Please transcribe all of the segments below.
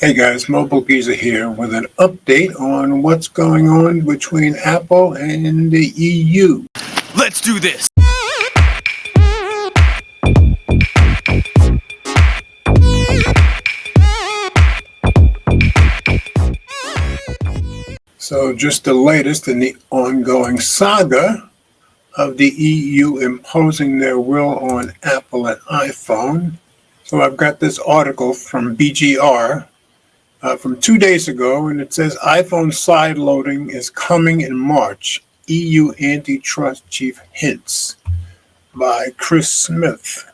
Hey guys, Mobile Geezer here with an update on what's going on between Apple and the EU. Let's do this! So just the latest in the ongoing saga of the EU imposing their will on Apple and iPhone. So I've got this article from BGR from 2 days ago, and it says iPhone sideloading is coming in March. EU antitrust chief hints, by Chris Smith.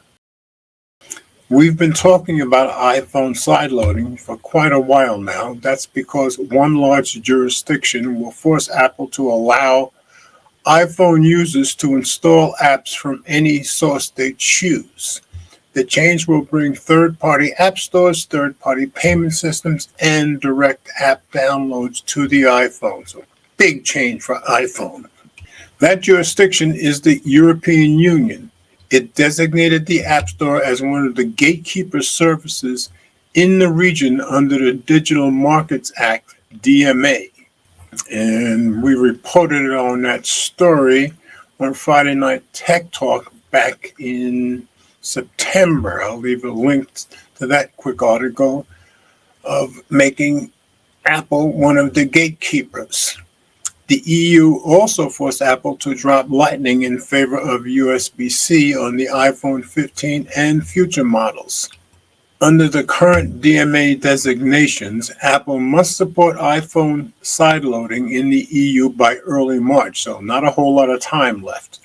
We've been talking about iPhone sideloading for quite a while now. That's because one large jurisdiction will force Apple to allow iPhone users to install apps from any source they choose. The change will bring third-party app stores, third-party payment systems, and direct app downloads to the iPhone. So big change for iPhone. That jurisdiction is the European Union. It designated the App Store as one of the gatekeeper services in the region under the Digital Markets Act, DMA. And we reported it on that story on Friday Night Tech Talk back in September. I'll leave a link to that quick article of making Apple one of the gatekeepers. The EU also forced Apple to drop Lightning in favor of USB-C on the iPhone 15 and future models. Under the current DMA designations, Apple must support iPhone sideloading in the EU by early March, so not a whole lot of time left.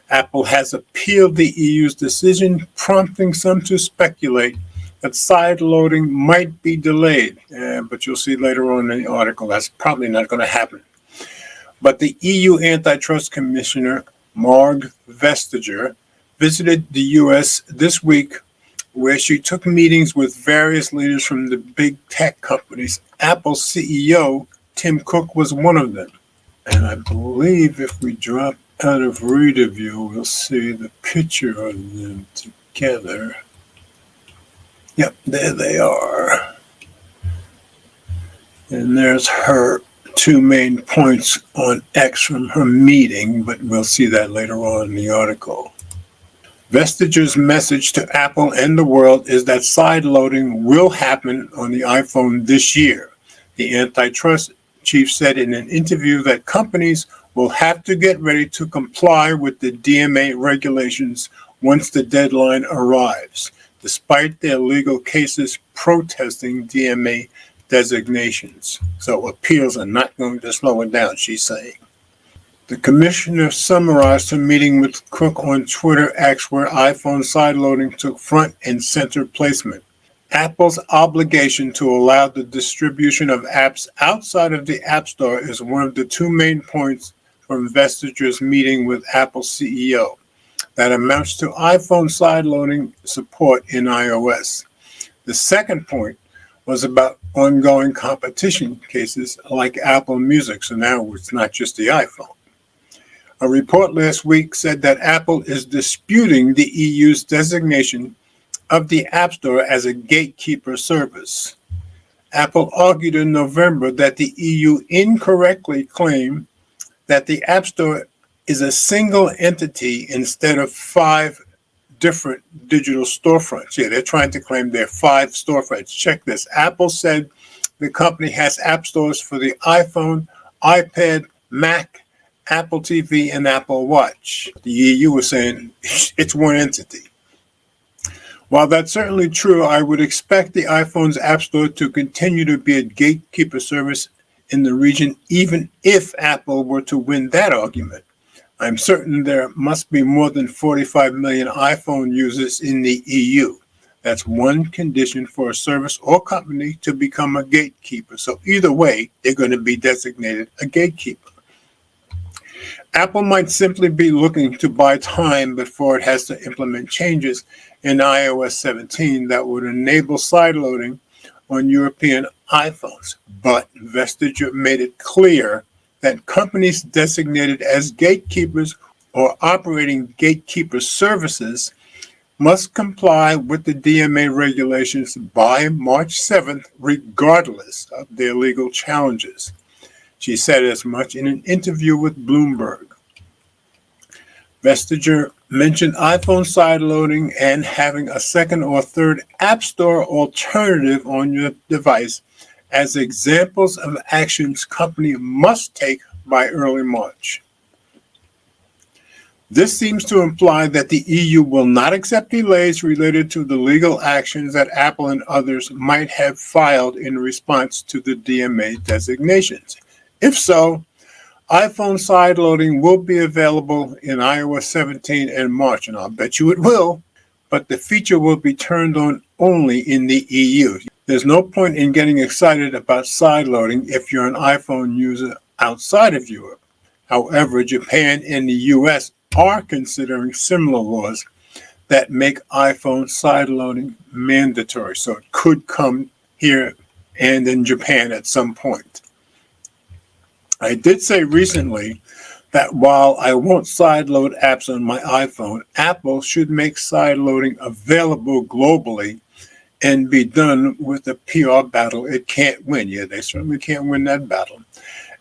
Apple has appealed the EU's decision, prompting some to speculate that sideloading might be delayed, but you'll see later on in the article that's probably not going to happen. But the EU Antitrust Commissioner, Marg Vestager, visited the U.S. this week, where she took meetings with various leaders from the big tech companies. Apple's CEO, Tim Cook, was one of them. And I believe if we drop out of reader view, we'll see the picture of them together. Yep, there they are. And there's her two main points on X from her meeting, but we'll see that later on in the article. Vestager's message to Apple and the world is that sideloading will happen on the iPhone this year. The antitrust chief said in an interview that companies will have to get ready to comply with the DMA regulations once the deadline arrives, despite their legal cases protesting DMA designations. So appeals are not going to slow it down, she's saying. The commissioner summarized her meeting with Cook on Twitter X, where iPhone sideloading took front and center placement. Apple's obligation to allow the distribution of apps outside of the App Store is one of the two main points from Vestager's meeting with Apple CEO. That amounts to iPhone sideloading support in iOS. The second point was about ongoing competition cases like Apple Music, so now it's not just the iPhone. A report last week said that Apple is disputing the EU's designation of the App Store as a gatekeeper service. Apple argued in November that the EU incorrectly claimed that the App Store is a single entity instead of 5 different digital storefronts. Yeah, they're trying to claim there are 5 storefronts. Check this. Apple said the company has app stores for the iPhone, iPad, Mac, Apple TV, and Apple Watch. The EU was saying it's one entity. While that's certainly true, I would expect the iPhone's App Store to continue to be a gatekeeper service in the region, even if Apple were to win that argument. I'm certain there must be more than 45 million iPhone users in the EU. That's one condition for a service or company to become a gatekeeper. So either way, they're going to be designated a gatekeeper. Apple might simply be looking to buy time before it has to implement changes in iOS 17 that would enable sideloading on European iPhones. But Vestager made it clear that companies designated as gatekeepers or operating gatekeeper services must comply with the DMA regulations by March 7th, regardless of their legal challenges. She said as much in an interview with Bloomberg. Vestager mentioned iPhone sideloading and having a second or third App Store alternative on your device as examples of actions company must take by early March. This seems to imply that the EU will not accept delays related to the legal actions that Apple and others might have filed in response to the DMA designations. If so, iPhone sideloading will be available in iOS 17 in March, and I'll bet you it will, but the feature will be turned on only in the EU. There's no point in getting excited about sideloading if you're an iPhone user outside of Europe. However, Japan and the US are considering similar laws that make iPhone sideloading mandatory, so it could come here and in Japan at some point. I did say recently that while I won't sideload apps on my iPhone, Apple should make sideloading available globally and be done with the PR battle it can't win. Yeah, they certainly can't win that battle.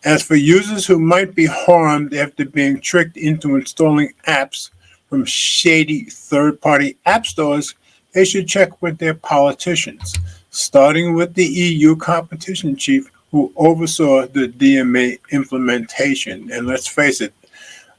As for users who might be harmed after being tricked into installing apps from shady third-party app stores, they should check with their politicians, starting with the EU competition chief who oversaw the DMA implementation. And let's face it,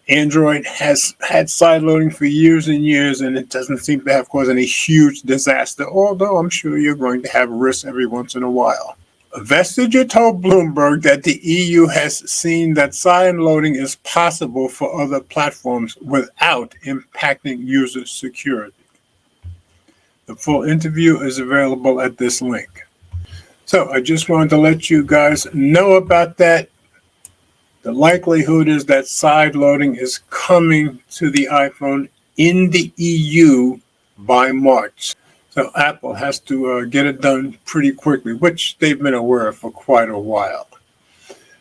Android has had sideloading for years and years, and it doesn't seem to have caused any huge disaster, although I'm sure you're going to have risks every once in a while. Vestager told Bloomberg that the EU has seen that sideloading is possible for other platforms without impacting user security. The full interview is available at this link. So I just wanted to let you guys know about that. The likelihood is that sideloading is coming to the iPhone in the EU by March. So Apple has to get it done pretty quickly, which they've been aware of for quite a while.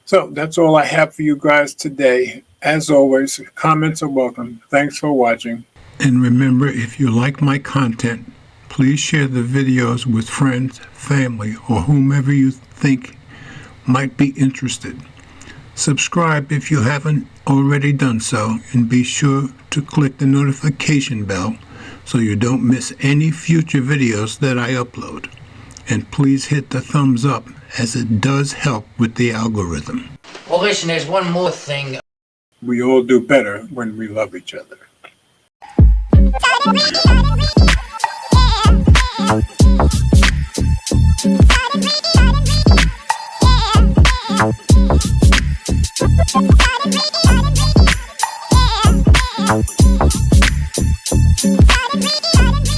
So that's all I have for you guys today. As always, comments are welcome. Thanks for watching. And remember, if you like my content, please share the videos with friends, family, or whomever you think might be interested. Subscribe if you haven't already done so, and be sure to click the notification bell so you don't miss any future videos that I upload. And please hit the thumbs up, as it does help with the algorithm. Well, listen, there's one more thing. We all do better when we love each other. Yeah.